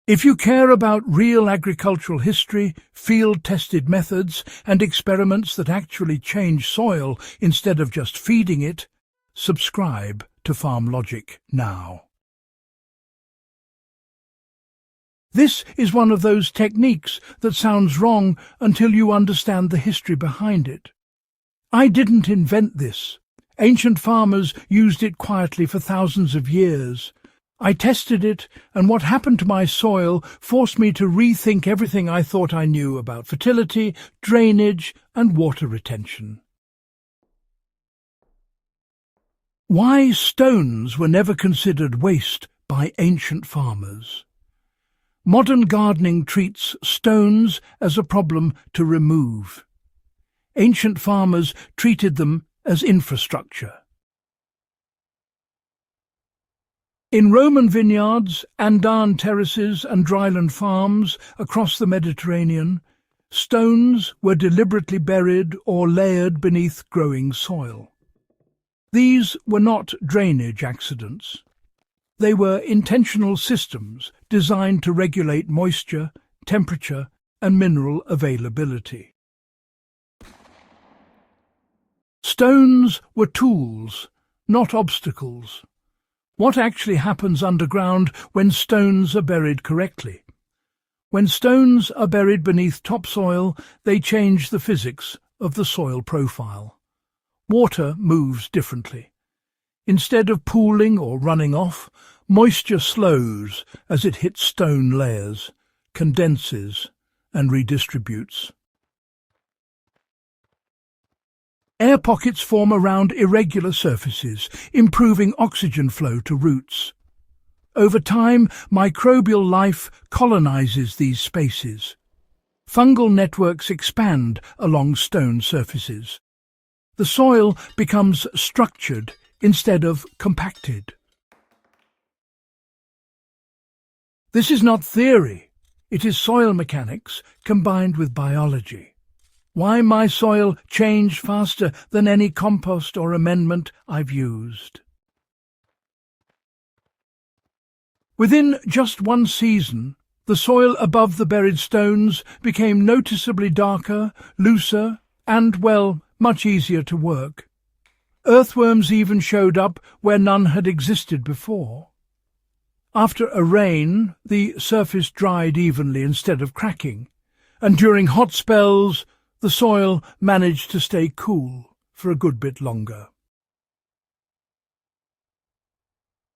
If you care about real agricultural history, field-tested methods, and experiments that actually change soil instead of just feeding it, subscribe to Farm Logic now. This is one of those techniques that sounds wrong until you understand the history behind it. I didn't invent this. Ancient farmers used it quietly for thousands of years. I tested it, and what happened to my soil forced me to rethink everything I thought I knew about fertility, drainage, and water retention. Why stones were never considered waste by ancient farmers. Modern gardening treats stones as a problem to remove. Ancient farmers treated them as infrastructure. In Roman vineyards, Andean terraces and dryland farms across the Mediterranean, stones were deliberately buried or layered beneath growing soil. These were not drainage accidents. They were intentional systems designed to regulate moisture, temperature, and mineral availability. Stones were tools, not obstacles. What actually happens underground when stones are buried correctly? When stones are buried beneath topsoil, they change the physics of the soil profile. Water moves differently. Instead of pooling or running off, moisture slows as it hits stone layers, condenses, and redistributes. Air pockets form around irregular surfaces, improving oxygen flow to roots. Over time, microbial life colonizes these spaces. Fungal networks expand along stone surfaces. The soil becomes structured instead of compacted. This is not theory. It is soil mechanics combined with biology. Why my soil changed faster than any compost or amendment I've used. Within just one season, the soil above the buried stones became noticeably darker, looser, and, well, much easier to work. Earthworms even showed up where none had existed before. After a rain, the surface dried evenly instead of cracking, and during hot spells, the soil managed to stay cool for a good bit longer.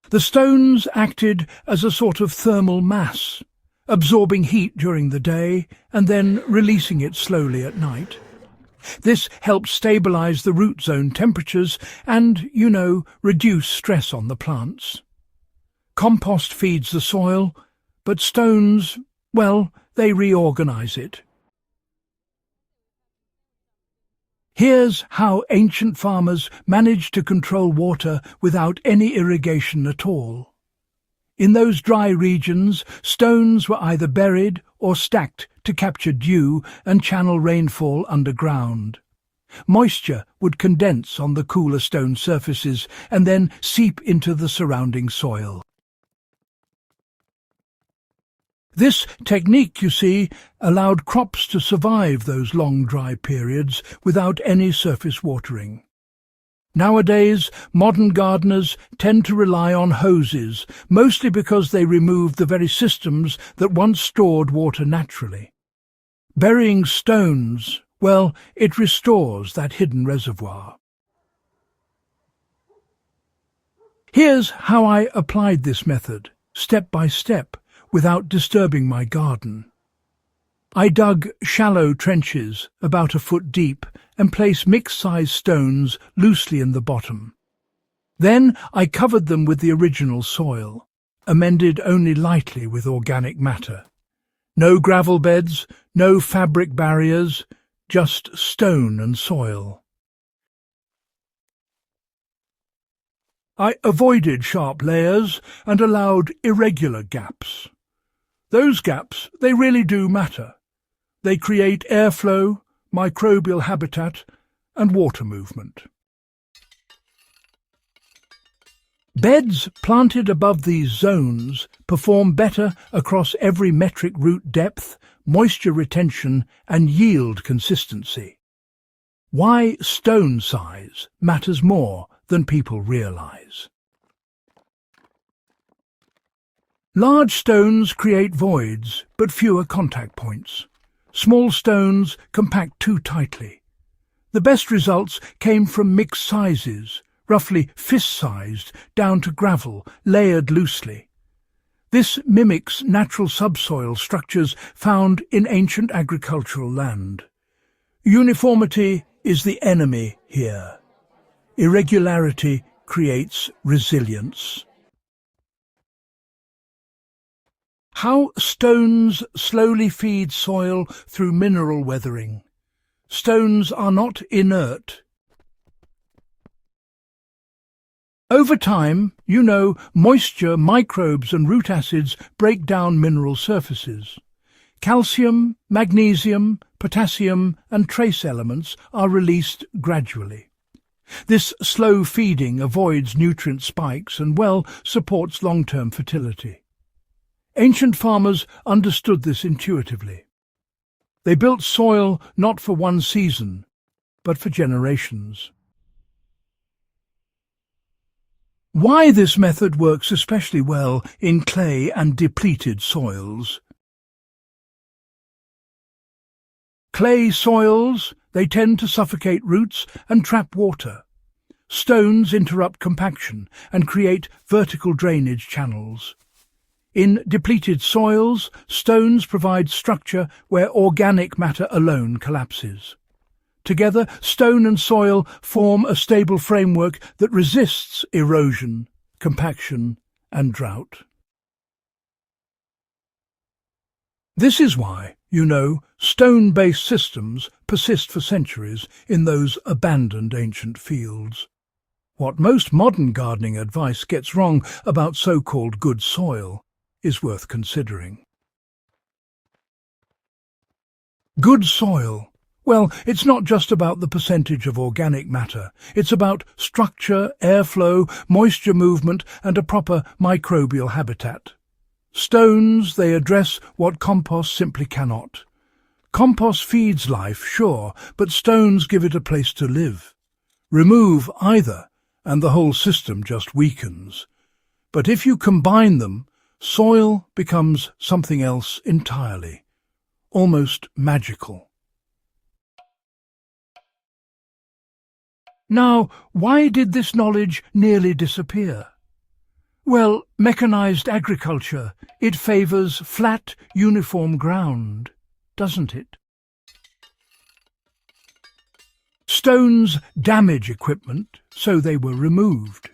The stones acted as a sort of thermal mass, absorbing heat during the day and then releasing it slowly at night. This helped stabilize the root zone temperatures and, reduce stress on the plants. Compost feeds the soil, but stones, well, they reorganize it. Here's how ancient farmers managed to control water without any irrigation at all. In those dry regions, stones were either buried or stacked to capture dew and channel rainfall underground. Moisture would condense on the cooler stone surfaces and then seep into the surrounding soil. This technique, you see, allowed crops to survive those long dry periods without any surface watering. Nowadays, modern gardeners tend to rely on hoses, mostly because they remove the very systems that once stored water naturally. Burying stones, well, it restores that hidden reservoir. Here's how I applied this method, step by step, without disturbing my garden. I dug shallow trenches, about a foot deep, and placed mixed-sized stones loosely in the bottom. Then I covered them with the original soil, amended only lightly with organic matter. No gravel beds, no fabric barriers, just stone and soil. I avoided sharp layers and allowed irregular gaps. Those gaps, they really do matter. They create airflow, microbial habitat, and water movement. Beds planted above these zones perform better across every metric: root depth, moisture retention and yield consistency. Why stone size matters more than people realize. Large stones create voids, but fewer contact points. Small stones compact too tightly. The best results came from mixed sizes, roughly fist-sized, down to gravel, layered loosely. This mimics natural subsoil structures found in ancient agricultural land. Uniformity is the enemy here. Irregularity creates resilience. How stones slowly feed soil through mineral weathering. Stones are not inert. Over time, moisture, microbes and root acids break down mineral surfaces. Calcium, magnesium, potassium and trace elements are released gradually. This slow feeding avoids nutrient spikes and supports long-term fertility. Ancient farmers understood this intuitively. They built soil not for one season, but for generations. Why this method works especially well in clay and depleted soils. Clay soils, they tend to suffocate roots and trap water. Stones interrupt compaction and create vertical drainage channels. In depleted soils, stones provide structure where organic matter alone collapses. Together, stone and soil form a stable framework that resists erosion, compaction, and drought. This is why, stone-based systems persist for centuries in those abandoned ancient fields. What most modern gardening advice gets wrong about so-called good soil is worth considering. Good soil. Well, it's not just about the percentage of organic matter. It's about structure, airflow, moisture movement, and a proper microbial habitat. Stones, they address what compost simply cannot. Compost feeds life, sure, but stones give it a place to live. Remove either, and the whole system just weakens. But if you combine them, soil becomes something else entirely, almost magical. Now, why did this knowledge nearly disappear? Well, mechanized agriculture, it favours flat, uniform ground, doesn't it? Stones damage equipment, so they were removed.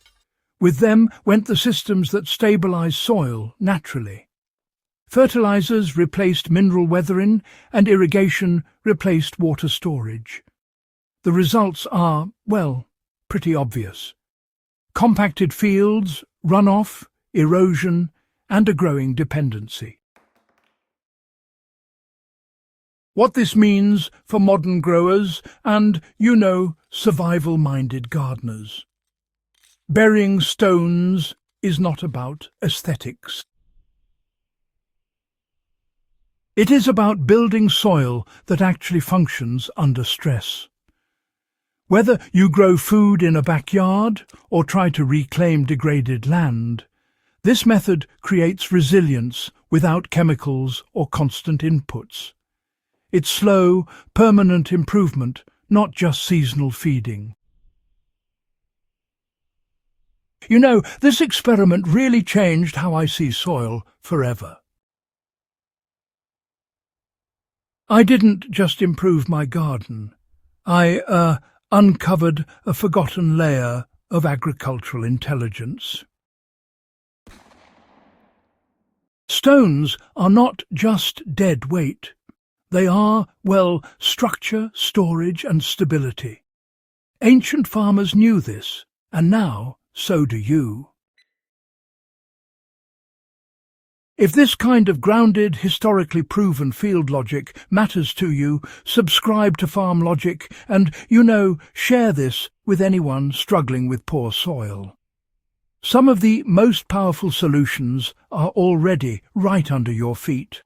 With them went the systems that stabilise soil naturally. Fertilisers replaced mineral weathering, and irrigation replaced water storage. The results are, pretty obvious. Compacted fields, runoff, erosion, and a growing dependency. What this means for modern growers and, survival-minded gardeners. Burying stones is not about aesthetics. It is about building soil that actually functions under stress. Whether you grow food in a backyard or try to reclaim degraded land, this method creates resilience without chemicals or constant inputs. It's slow, permanent improvement, not just seasonal feeding. This experiment really changed how I see soil forever. I didn't just improve my garden. I uncovered a forgotten layer of agricultural intelligence. Stones are not just dead weight. They are, structure, storage and stability. Ancient farmers knew this, and now so do you. If this kind of grounded, historically proven field logic matters to you, subscribe to Farm Logic and, share this with anyone struggling with poor soil. Some of the most powerful solutions are already right under your feet.